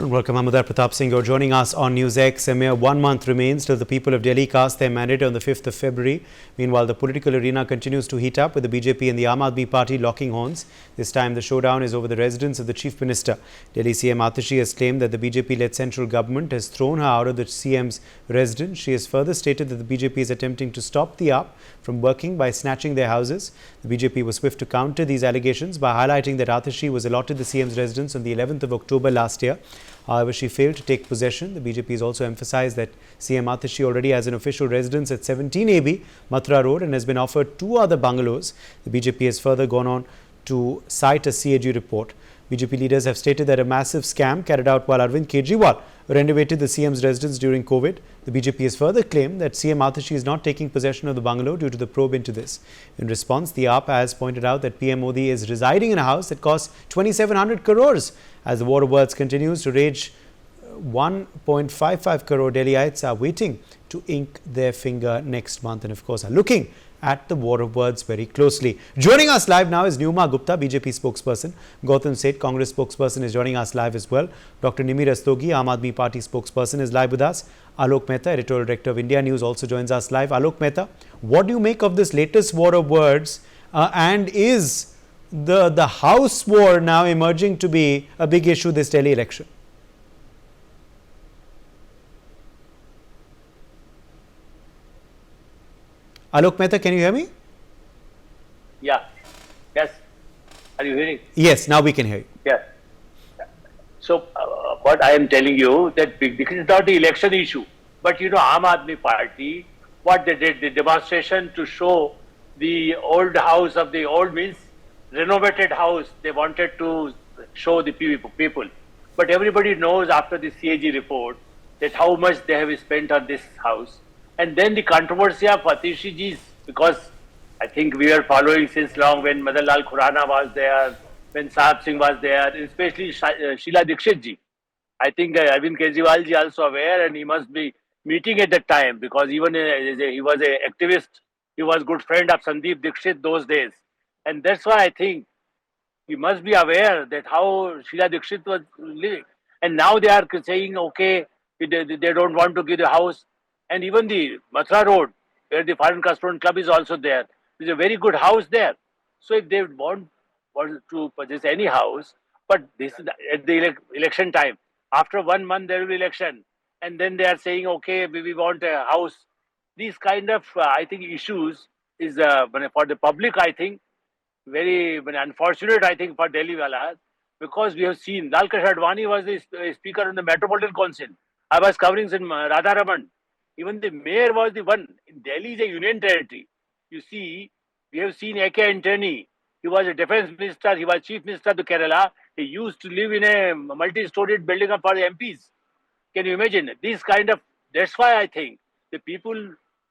Welcome, Amudar Pratap Singh. You're joining us on NewsX. A mere 1 month remains till the people of Delhi cast their mandate on the 5th of February. Meanwhile, the political arena continues to heat up with the BJP and the Aadmi party locking horns. This time, the showdown is over the residence of the Chief Minister. Delhi CM Atishi has claimed that the BJP-led central government has thrown her out of the CM's residence. She has further stated that the BJP is attempting to stop the AAP from working by snatching their houses. The BJP was swift to counter these allegations by highlighting that Atishi was allotted the CM's residence on the 11th of October last year. However, she failed to take possession. The BJP has also emphasized that CM Atishi already has an official residence at 17 AB, Mathura Road, and has been offered 2 other bungalows. The BJP has further gone on to cite a CAG report. BJP leaders have stated that a massive scam carried out while Arvind Kejriwal renovated the CM's residence during COVID. The BJP has further claimed that CM Atishi is not taking possession of the bungalow due to the probe into this. In response, the AAP has pointed out that PM Modi is residing in a house that costs 2,700 crores. As the war of words continues to rage, 1.55 crore Delhiites are waiting to ink their finger next month and, of course, are looking at the war of words very closely. Joining us live now is Numa Gupta, BJP spokesperson. Gautam Seth, Congress spokesperson, is joining us live as well. Dr. Nimir Rastogi, Aam Aadmi Party spokesperson, is live with us. Alok Mehta, editorial director of India News, also joins us live. Alok Mehta, what do you make of this latest war of words? And is the house war now emerging to be a big issue this Delhi election? Alok Mehta, can you hear me? Yeah. Yes. Are you hearing? Yes, now we can hear you. Yeah. So, what I am telling you, that this is not the election issue. But, you know, Aam Aadmi Party, what they did, the demonstration to show the old house of the old means renovated house, they wanted to show the people. But everybody knows after the CAG report that how much they have spent on this house. And then the controversy of Atishi ji's, because I think we were following since long when Madan Lal Khurana was there, when Sahab Singh was there, especially Sheila Dikshit ji. I think Arvind Kejriwal ji also aware, and he must be meeting at that time, because even he was an activist, he was good friend of Sandeep Dikshit those days. And that's why I think he must be aware that how Sheila Dikshit was living. And now they are saying, okay, they don't want to give the house. And even the Mathura Road, where the Foreign Correspondent Club is also there, there's a very good house there. So if they want to purchase any house, but this is at the election time, after 1 month there will be election, and then they are saying, okay, we want a house. These kind of, I think, issues is for the public, I think, very unfortunate, I think, for Delhi Walas, because we have seen Lal Krishna Advani was the speaker in the Metropolitan Council. I was covering in Radharaman. Even the mayor was the one. Delhi is a union territory. You see, we have seen A.K. Antony. He was a defense minister. He was chief minister to Kerala. He used to live in a multi-storied building for the MPs. Can you imagine? This kind of, that's why I think the people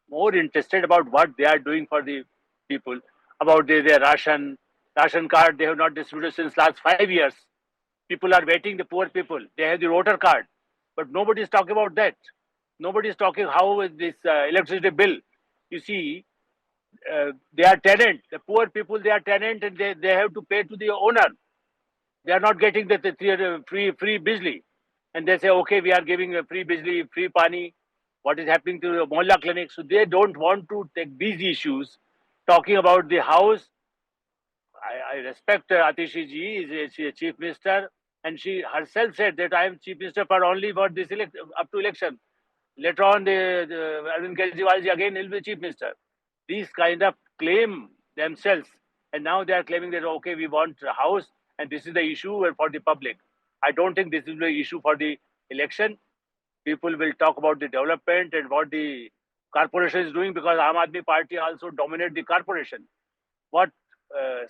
more interested about what they are doing for the people, about their ration card they have not distributed since last 5 years. People are waiting, the poor people. They have the voter card. But nobody is talking about that. Nobody is talking how is this electricity bill. You see, they are tenant. The poor people, they are tenant, and they have to pay to the owner. They are not getting the free bijli. And they say, okay, we are giving free bijli, free pani. What is happening to the mohalla clinic? So they don't want to take these issues. Talking about the house, I respect Atishi ji, she is a chief minister, and she herself said that I am chief minister for only for this up to election. Later on, Arvind Kejriwal ji again will be chief minister. These kind of claim themselves, and now they are claiming that, okay, we want a house, and this is the issue for the public. I don't think this is the issue for the election. People will talk about the development and what the corporation is doing, because Aam Aadmi Party also dominate the corporation. What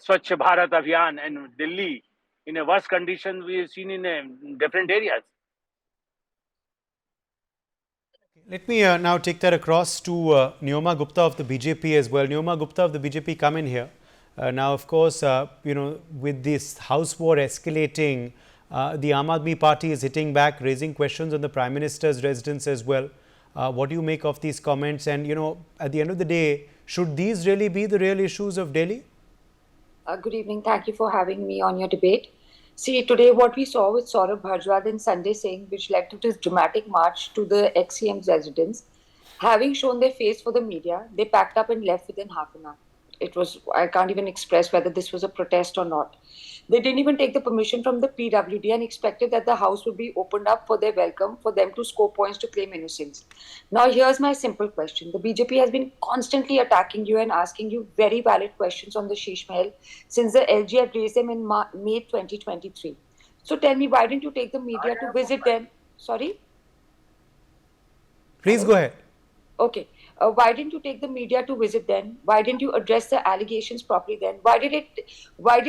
Swachh Bharat Abhiyan and Delhi in a worse condition we have seen in different areas. Let me now take that across to Neoma Gupta of the BJP as well. Neoma Gupta of the BJP, come in here. Now, of course, you know, with this house war escalating, the Aam Aadmi Party is hitting back, raising questions on the Prime Minister's residence as well. What do you make of these comments? And, you know, at the end of the day, should these really be the real issues of Delhi? Good evening. Thank you for having me on your debate. See, today what we saw with Saurabh Bharjwal and Sanjay Singh, which led to this dramatic march to the ex-CM's residence, having shown their face for the media, they packed up and left within half an hour. It was, I can't even express whether this was a protest or not. They didn't even take the permission from the PWD and expected that the house would be opened up for their welcome for them to score points to claim innocence. Now, here's my simple question. The BJP has been constantly attacking you and asking you very valid questions on the Sheeshmahal since the LG had raised them in May 2023. So tell me, why didn't you take the media to visit them? Sorry? Please go ahead. Okay. Why didn't you take the media to visit then? Why didn't you address the allegations properly then? Why did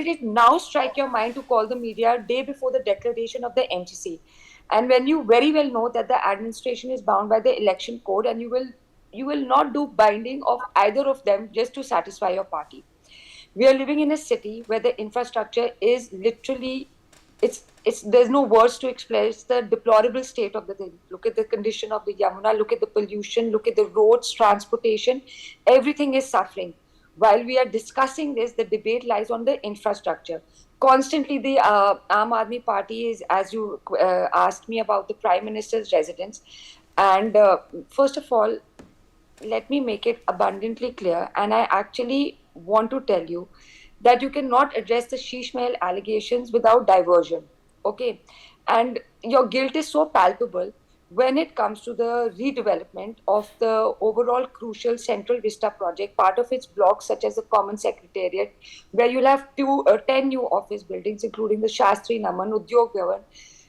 it now strike your mind to call the media day before the declaration of the MTC? And when you very well know that the administration is bound by the election code and you will not do binding of either of them just to satisfy your party. We are living in a city where the infrastructure is literally, it's there's no words to express the deplorable state of the thing. Look at the condition of the Yamuna, look at the pollution, look at the roads, transportation, everything is suffering. While we are discussing this, the debate lies on the infrastructure. Constantly, the Aam Aadmi Party is, as you asked me about the Prime Minister's residence, and first of all, let me make it abundantly clear, and I actually want to tell you that you cannot address the Sheeshmahal allegations without diversion. Okay, and your guilt is so palpable when it comes to the redevelopment of the overall crucial Central Vista project, part of its blocks such as the Common Secretariat, where you'll have 10 new office buildings, including the Shastri Naman, Udyog Bhavan.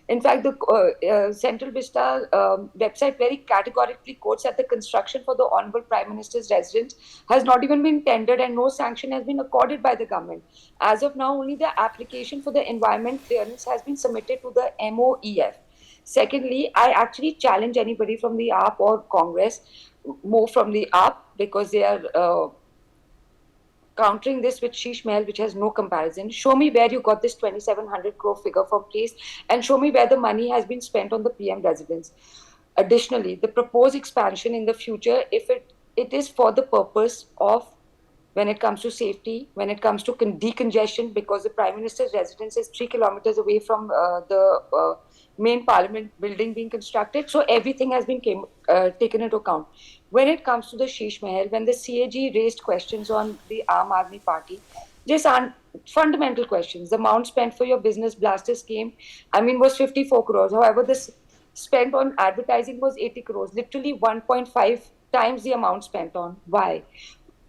In fact, the Central Vista website very categorically quotes that the construction for the Honorable Prime Minister's residence has not even been tendered and no sanction has been accorded by the government. As of now, only the application for the environment clearance has been submitted to the MOEF. Secondly, I actually challenge anybody from the AAP or Congress, more from the AAP, because they are countering this with Sheeshmahal, which has no comparison. Show me where you got this 2,700 crore figure from, please, and show me where the money has been spent on the PM residence. Additionally, the proposed expansion in the future, if it is for the purpose of, when it comes to safety, when it comes to decongestion, because the Prime Minister's residence is 3 kilometers away from the main Parliament building being constructed, so everything has been taken into account. When it comes to the Sheeshmahal, when the CAG raised questions on the Aam Aadmi Party, just fundamental questions. The amount spent for your business blaster scheme, was 54 crores. However, this spent on advertising was 80 crores, literally 1.5 times the amount spent on. Why?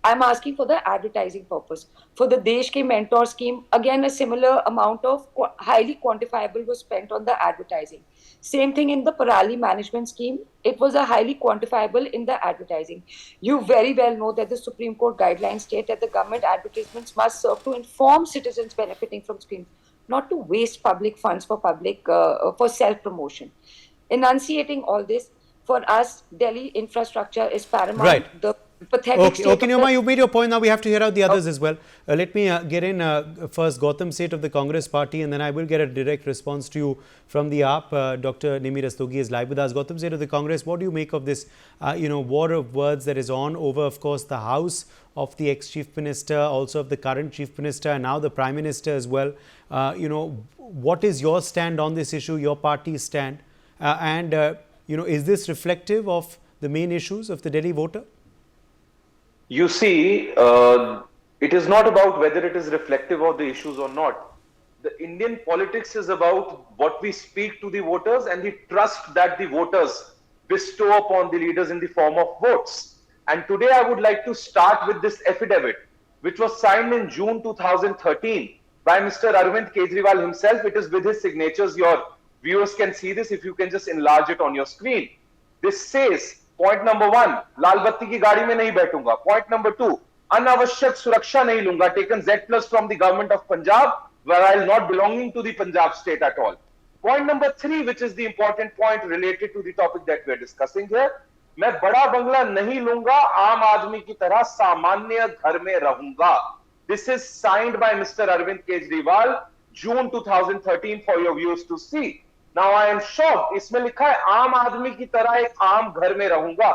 I'm asking for the advertising purpose. For the Desh Ke Mentor scheme, again, a similar amount of highly quantifiable was spent on the advertising. Same thing in the Parali management scheme. It was a highly quantifiable in the advertising. You very well know that the Supreme Court guidelines state that the government advertisements must serve to inform citizens benefiting from schemes, not to waste public funds for self-promotion. Enunciating all this, for us, Delhi infrastructure is paramount. Right. The pathetic Okay, Nirma, you've made your point. Now we have to hear out the others as well. Let me get in first Gautam Seth of the Congress party, and then I will get a direct response to you from the AAP. Dr. Nimi Rastogi is live with us. Gautam Seth of the Congress, what do you make of this, war of words that is on over, of course, the house of the ex-Chief Minister, also of the current Chief Minister, and now the Prime Minister as well? What is your stand on this issue, your party's stand? Is this reflective of the main issues of the Delhi voter? You see, it is not about whether it is reflective of the issues or not. The Indian politics is about what we speak to the voters and the trust that the voters bestow upon the leaders in the form of votes. And today I would like to start with this affidavit, which was signed in June 2013 by Mr. Arvind Kejriwal himself. It is with his signatures. Your viewers can see this if you can just enlarge it on your screen. This says, point number 1, लाल बत्ती की गाड़ी में नहीं बैठूंगा. Point number 2, अनावश्यक सुरक्षा नहीं लूंगा. Taken Z+ from the government of Punjab, where I am not belonging to the Punjab state at all. Point number 3, which is the important point related to the topic that we are discussing here, मैं बड़ा बंगला नहीं लूंगा. आम आदमी की तरह सामान्य घर में रहूंगा. This is signed by Mr. Arvind Kejriwal, June 2013, for your viewers to see. Now I am shocked. इसमें लिखा है आम आदमी की तरह एक आम घर में रहूंगा.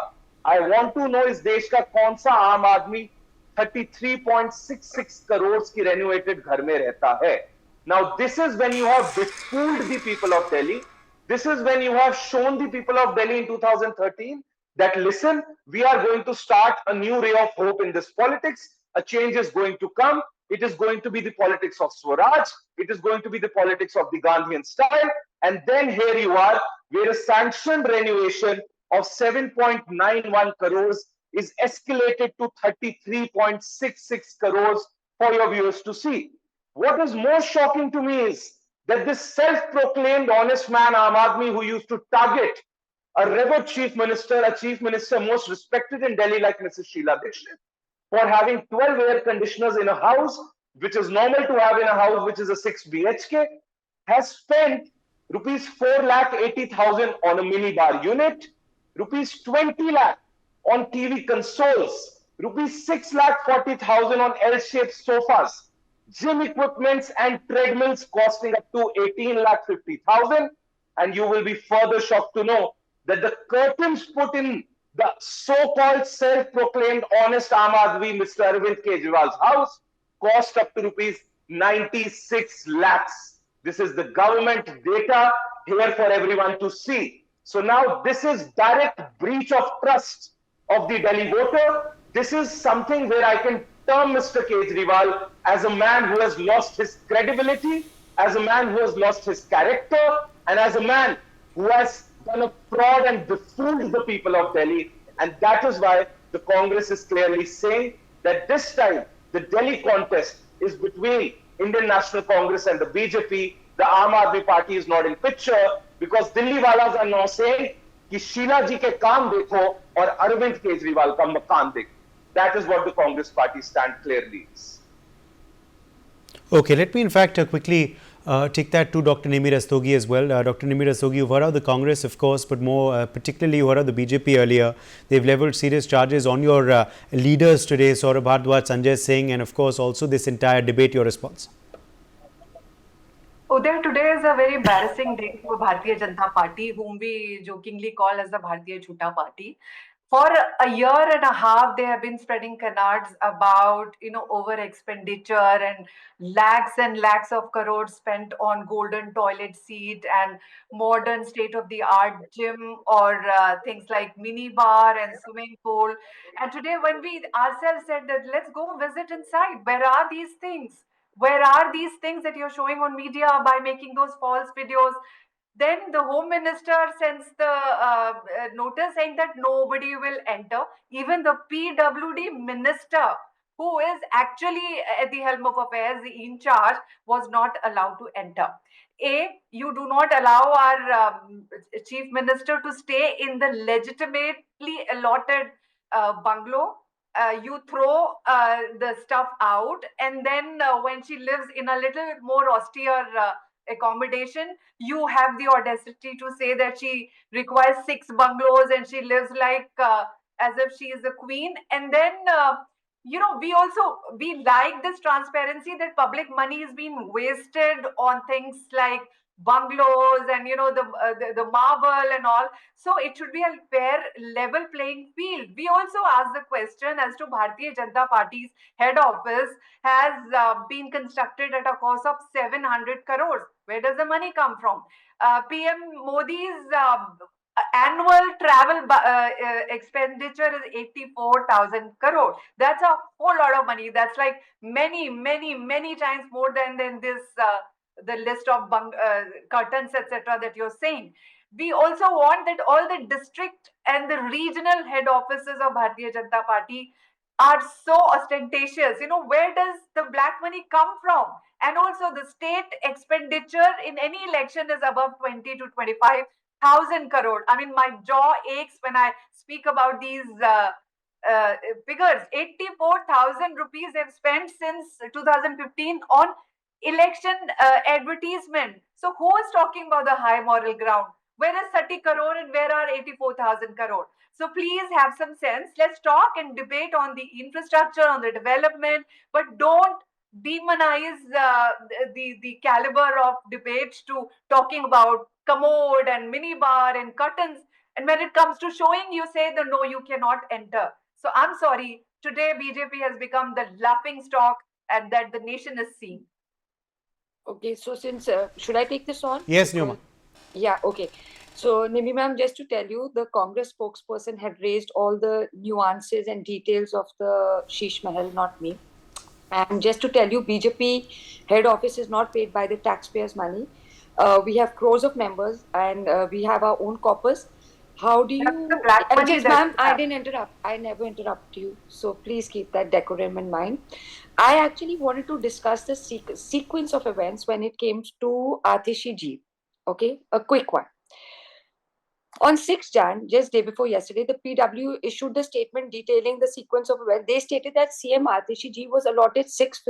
I want to know इस देश का कौन सा आम आदमी 33.66 करोड़ की रेनोवेटेड घर में रहता है. Now, this is when you have befooled the people of Delhi. This is when you have shown the people of Delhi in 2013 that, listen, we are going to start a new ray of hope in this politics. A change is going to come. It is going to be the politics of Swaraj. It is going to be the politics of the Gandhian style. And then here you are, where a sanctioned renovation of 7.91 crores is escalated to 33.66 crores for your viewers to see. What is more shocking to me is that this self-proclaimed honest man, Aam Aadmi, who used to target a revered a chief minister most respected in Delhi like Mrs. Sheila Dixit, for having 12 air conditioners in a house, which is normal to have in a house which is a 6 BHK, has spent rupees 4,80,000 on a mini bar unit, rupees 20 lakh on TV consoles, rupees 6,40,000 on L-shaped sofas, gym equipments and treadmills costing up to 18,50,000. And you will be further shocked to know that the curtains put in the so-called self-proclaimed honest Aam Aadmi, Mr. Arvind Kejriwal's house, cost up to rupees 96 lakhs. This is the government data here for everyone to see. So now this is direct breach of trust of the Delhi voter. This is something where I can term Mr. Kejriwal as a man who has lost his credibility, as a man who has lost his character, and as a man who has done a fraud and befooled the people of Delhi. And that is why the Congress is clearly saying that this time the Delhi contest is between Indian National Congress and the BJP. The Aam Aadmi party is not in picture because Delhi walas are now saying कि शीला जी के काम देखो और अरविंद केजरीवाल का मकान देखो. That is what the Congress party stand clearly is. Okay, let me in fact quickly take that to Dr. Nimir Rastogi as well. Dr. Nimir Rastogi, you've heard of the Congress, of course, but more particularly you heard of the BJP earlier. They've levelled serious charges on your leaders today, Saurabh Bhardwaj, Sanjay Singh, and of course also this entire debate. Your response? Uday, today is a very embarrassing day for Bharatiya Janata Party, whom we jokingly call as the Bharatiya Jhuta Party. For a year and a half, they have been spreading canards about, over expenditure and lakhs of crores spent on golden toilet seat and modern state-of-the-art gym or things like mini bar and swimming pool. And today, when we ourselves said that let's go visit inside, where are these things? Where are these things that you're showing on media by making those false videos? Then the Home Minister sends the notice saying that nobody will enter. Even the PWD Minister, who is actually at the helm of affairs, in charge, was not allowed to enter. You do not allow our Chief Minister to stay in the legitimately allotted bungalow. You throw the stuff out, and then when she lives in a little more austere accommodation, you have the audacity to say that she requires 6 bungalows and she lives like as if she is a queen. And then we like this transparency that public money is being wasted on things like bungalows and the marble and all. So it should be a fair level playing field. We also asked the question as to Bharatiya Janata Party's head office has been constructed at a cost of 700 crores. Where does the money come from? PM Modi's annual travel expenditure is 84,000 crore. That's a whole lot of money. That's like many times more than this the list of curtains, etc. that you're saying. We also want that all the district and the regional head offices of Bharatiya Janata Party are so ostentatious. Where does the black money come from? And also the state expenditure in any election is above 20 to 25,000 crore. I mean, my jaw aches when I speak about these figures. 84,000 rupees they've spent since 2015 on election advertisement. So who is talking about the high moral ground? Where is 30 crore and where are 84,000 crore? So please have some sense. Let's talk and debate on the infrastructure, on the development, but don't demonize the caliber of debates to talking about commode and minibar and curtains. And when it comes to showing, you say that no, you cannot enter. So I'm sorry. Today, BJP has become the laughing stock and that the nation is seeing. Okay, so since, should I take this on? Yes, Because- Newma. Yeah, okay. So, Nimi ma'am, just to tell you, the Congress spokesperson had raised all the nuances and details of the Sheeshmahal, not me. And just to tell you, BJP head office is not paid by the taxpayers' money. We have crores of members and we have our own coppers. How do That's the you, black and money just that ma'am, you I have. didn't interrupt. I never interrupt you. So please keep that decorum in mind. I actually wanted to discuss the sequence of events when it came to Atishi ji. Okay, a quick one. On 6 Jan, just day before yesterday, the PW issued the statement detailing the sequence of events. They stated that CM Atishi ji was allotted 6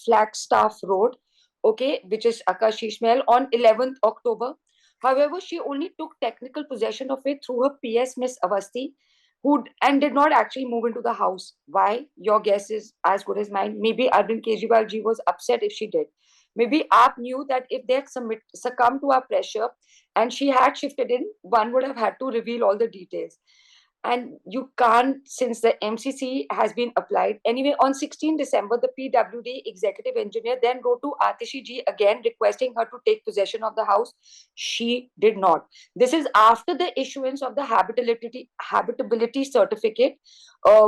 Flagstaff Road, okay, which is Akashish Mahal, on 11th October. However, she only took technical possession of it through her PS, Miss Avasti, who and did not actually move into the house. Why? Your guess is as good as mine. Maybe Arvind Kejriwal ji was upset if she did. Maybe AAP knew that if they had succumbed to our pressure, and she had shifted in, one would have had to reveal all the details. And you can't, since the MCC has been applied. Anyway, on 16 December, the PWD executive engineer then wrote to Atishi ji again requesting her to take possession of the house. She did not. This is after the issuance of the habitability certificate,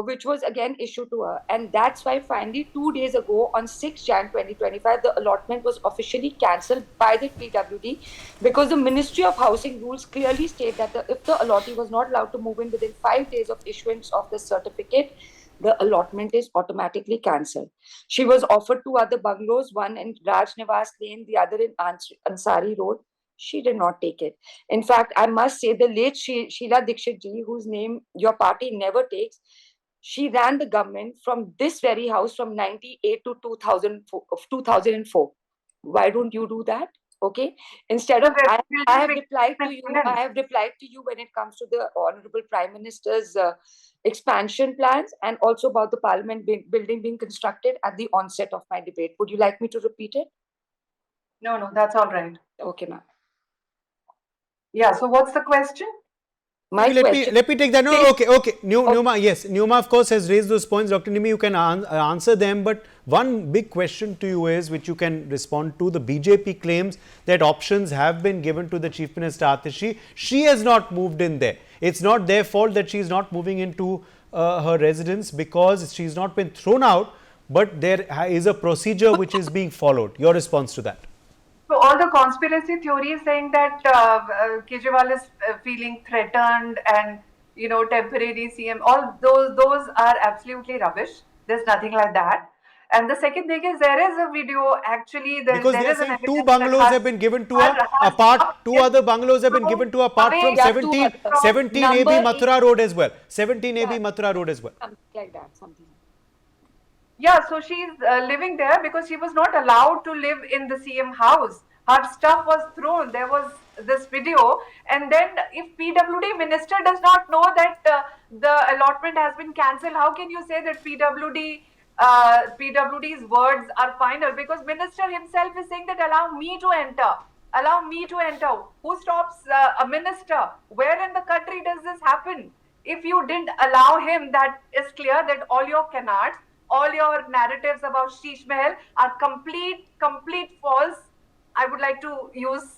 which was again issued to her. And that's why finally 2 days ago, on 6 Jan 2025, the allotment was officially cancelled by the PWD, because the Ministry of Housing rules clearly state that if the allottee was not allowed to move in within 5 days of issuance of the certificate, the allotment is automatically cancelled. She was offered 2 other bungalows, one in Raj Nivas Lane, the other in Ansari Road. She did not take it. In fact, I must say the late Sheila Dikshit ji, whose name your party never takes, she ran the government from this very house from 98 to 2004. Why don't you do that? Okay. Instead of, I have replied to you. I have replied to you when it comes to the Honorable Prime Minister's expansion plans, and also about the Parliament building being constructed at the onset of my debate. Would you like me to repeat it? No, that's all right. Okay, ma'am. Yeah, so what's the question? My question. Let me take that. No, okay. Newma, yes. Newma, of course, has raised those points. Dr. Nimi, you can answer them. But one big question to you is, which you can respond to, the BJP claims that options have been given to the Chief Minister Atishi. She has not moved in there. It's not their fault that she is not moving into her residence, because she's not been thrown out, but there is a procedure which is being followed. Your response to that? So all the conspiracy theories saying that Kejriwal is feeling threatened and temporary CM, all those are absolutely rubbish. There's nothing like that. And the second thing is, there is a video actually. Because there they are is an saying 2 evidence bungalows that have been given to her her apart. 2 other bungalows have been given to her apart from Yeah, 17 number AB Mathura eight. Road as well. 17 AB Mathura Road as well. Something like that. Something. Yeah, so she's living there because she was not allowed to live in the CM house. Her stuff was thrown. There was this video, and then if PWD minister does not know that the allotment has been cancelled, how can you say that PWD's words are final? Because minister himself is saying that allow me to enter. Allow me to enter. Who stops a minister? Where in the country does this happen? If you didn't allow him, that is clear that all your canards, all your narratives about Sheeshmahal are complete false. I would like to use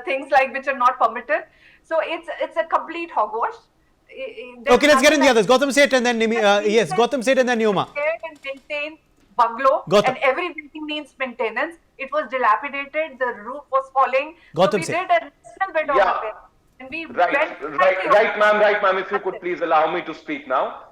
things like which are not permitted. So it's a complete hogwash. Okay, let's get in the others. Gautam Seth and then Nimi. Yes, Gautam Seth and then Newma. And maintain bungalow, Gautam. and every building needs maintenance. It was dilapidated. The roof was falling. Gautam so we Seth. did a little bit of repair. And we Right, ma'am. If you could please allow me to speak now,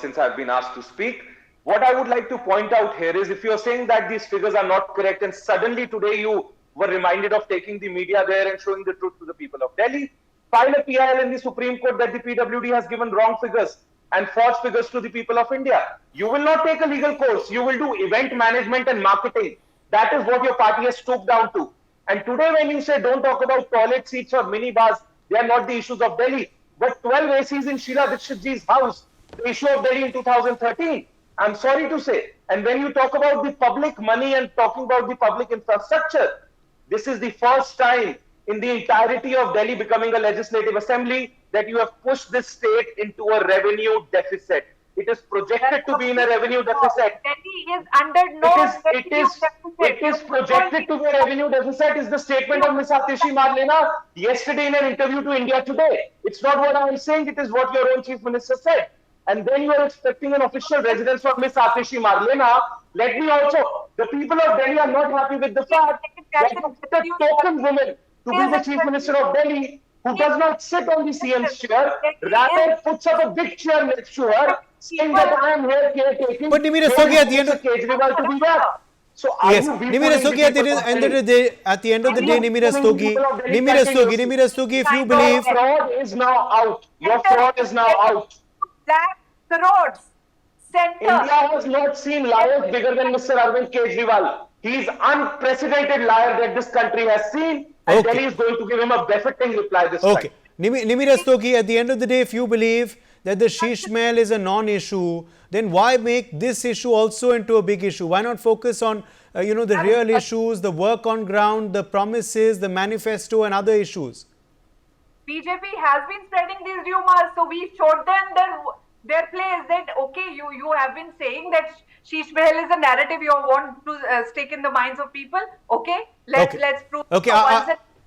since I've been asked to speak. What I would like to point out here is, if you're saying that these figures are not correct, and suddenly today you were reminded of taking the media there and showing the truth to the people of Delhi, file a PIL in the Supreme Court that the PWD has given wrong figures and false figures to the people of India. You will not take a legal course. You will do event management and marketing. That is what your party has stooped down to. And today when you say don't talk about toilet seats or minibars, they are not the issues of Delhi. But 12 ACs in Sheila Dikshit ji's house, the issue of Delhi in 2013. I'm sorry to say. And when you talk about the public money and talking about the public infrastructure, this is the first time in the entirety of Delhi becoming a legislative assembly that you have pushed this state into a revenue deficit. It is projected to be in a revenue deficit. Delhi is under no revenue deficit. It is projected to be a revenue deficit is the statement of Ms. Atishi yesterday in an interview to India Today. It's not what I am saying, it is what your own Chief Minister said. And then you are expecting an official residence from Ms. Atishi. Let me also, the people of Delhi are not happy with the fact that the token woman to be the Chief Minister of Delhi, who does not sit on the CM's chair, rather puts up a big chair next to her, saying that I am here caretaking. But Nimit Rastogi at the end of Kejriwal to be back. So yes, Nimit Rastogi at the end of the day, Nimit Rastogi, if you believe, your fraud is now out. Your fraud is now out. That crores. Center. India has not seen liars bigger than Mr. Arvind Kejriwal. He is unprecedented liar that this country has seen, and Delhi is going to give him a befitting reply this time. Nimit Rastogi, at the end of the day, if you believe that the Sheeshmahal is a non-issue, then why make this issue also into a big issue? Why not focus on, the real issues, the work on ground, the promises, the manifesto and other issues? BJP has been spreading these rumors, so we showed them their place that, okay, you have been saying that Sheeshmahal is a narrative you want to stick in the minds of people. Okay, let's prove. Okay,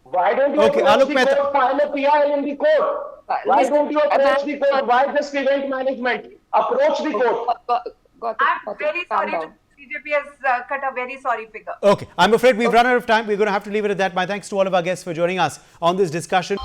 why don't you approach the court, file a PI in the court? Why don't you approach the court? Why just event management? Approach the court. I'm very sorry. BJP has cut a very sorry figure. Okay, I'm afraid we've run out of time. We're going to have to leave it at that. My thanks to all of our guests for joining us on this discussion.